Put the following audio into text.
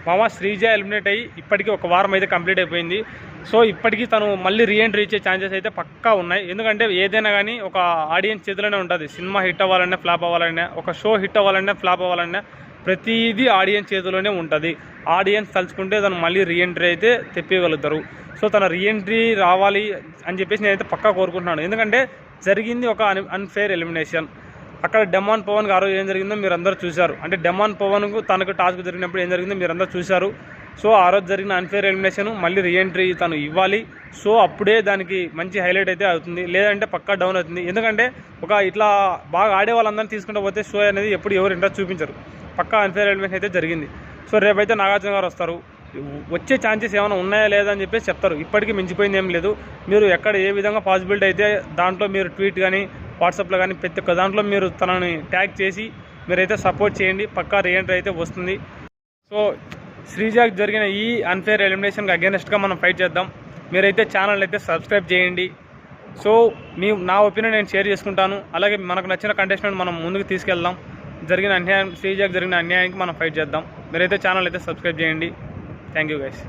మామ శ్రీజ ఎలిమినేట్ అయ్యి ఇప్పటికీ ఒక వారం అయితే కంప్లీట్ అయిపోయింది. సో ఇప్పటికీ తను మళ్ళీ రీఎంట్రీ ఇచ్చే ఛాన్సెస్ అయితే పక్కా ఉన్నాయి. ఎందుకంటే ఏదైనా కానీ ఒక ఆడియన్స్ చేతిలోనే ఉంటుంది. సినిమా హిట్ అవ్వాలన్నా ఫ్లాప్ అవ్వాలన్నా, ఒక షో హిట్ అవ్వాలన్నా ఫ్లాప్ అవ్వాలన్నా ప్రతిదీ ఆడియన్స్ చేతిలోనే ఉంటుంది. ఆడియన్స్ తలుచుకుంటే తను మళ్ళీ రీఎంట్రీ అయితే తెప్పగలుగుతారు. సో తన రీఎంట్రీ రావాలి అని చెప్పేసి నేనైతే పక్కా కోరుకుంటున్నాను. ఎందుకంటే జరిగింది ఒక అన్ఫేర్ ఎలిమినేషన్. అక్కడ డెమాన్ పవన్ గారు ఏం జరిగిందో మీరు అందరూ చూశారు. అంటే డెమాన్ పవన్కు తనకు టాస్క్ జరిగినప్పుడు ఏం జరిగిందో మీరు అందరూ చూశారు. సో ఆ రోజు జరిగిన అన్ఫేర్ ఎలిమినేషన్ మళ్ళీ రీఎంట్రీ తను ఇవ్వాలి. సో అప్పుడే దానికి మంచి హైలైట్ అయితే అవుతుంది, లేదంటే పక్కా డౌన్ అవుతుంది. ఎందుకంటే ఒక ఇట్లా బాగా ఆడే వాళ్ళందరినీ తీసుకుంటూ పోతే షో అనేది ఎప్పుడు ఎవరు ఇంట్రెస్ట్ చూపించరు. పక్కా అన్ఫేర్ ఎలిమినేషన్ అయితే జరిగింది. సో రేపైతే నాగార్జున గారు వస్తారు. వచ్చే ఛాన్సెస్ ఏమైనా ఉన్నాయా లేదా అని చెప్పేసి చెప్తారు. ఇప్పటికీ మించిపోయింది ఏం లేదు. మీరు ఎక్కడ ఏ విధంగా పాసిబిలిటీ అయితే దాంట్లో మీరు ట్వీట్ కానీ వాట్సాప్లో కానీ ప్రతి ఒక్క దాంట్లో మీరు తనని ట్యాగ్ చేసి మీరైతే సపోర్ట్ చేయండి. పక్కా రీఎంట్రీ అయితే వస్తుంది. సో శ్రీజాకి జరిగిన ఈ అన్ఫేర్ ఎలిమినేషన్కి అగేనెస్ట్గా మనం ఫైట్ చేద్దాం. మీరైతే ఛానల్ అయితే సబ్స్క్రైబ్ చేయండి. సో నా ఒపీనియన్ నేను షేర్ చేసుకుంటాను. అలాగే మనకు నచ్చిన కంటెస్టెంట్ మనం ముందుకు తీసుకెళ్దాం. జరిగిన అన్యాయం శ్రీజాకి జరిగిన అన్యాయానికి మనం ఫైట్ చేద్దాం. మీరైతే ఛానల్ అయితే సబ్స్క్రైబ్ చేయండి. Thank you guys.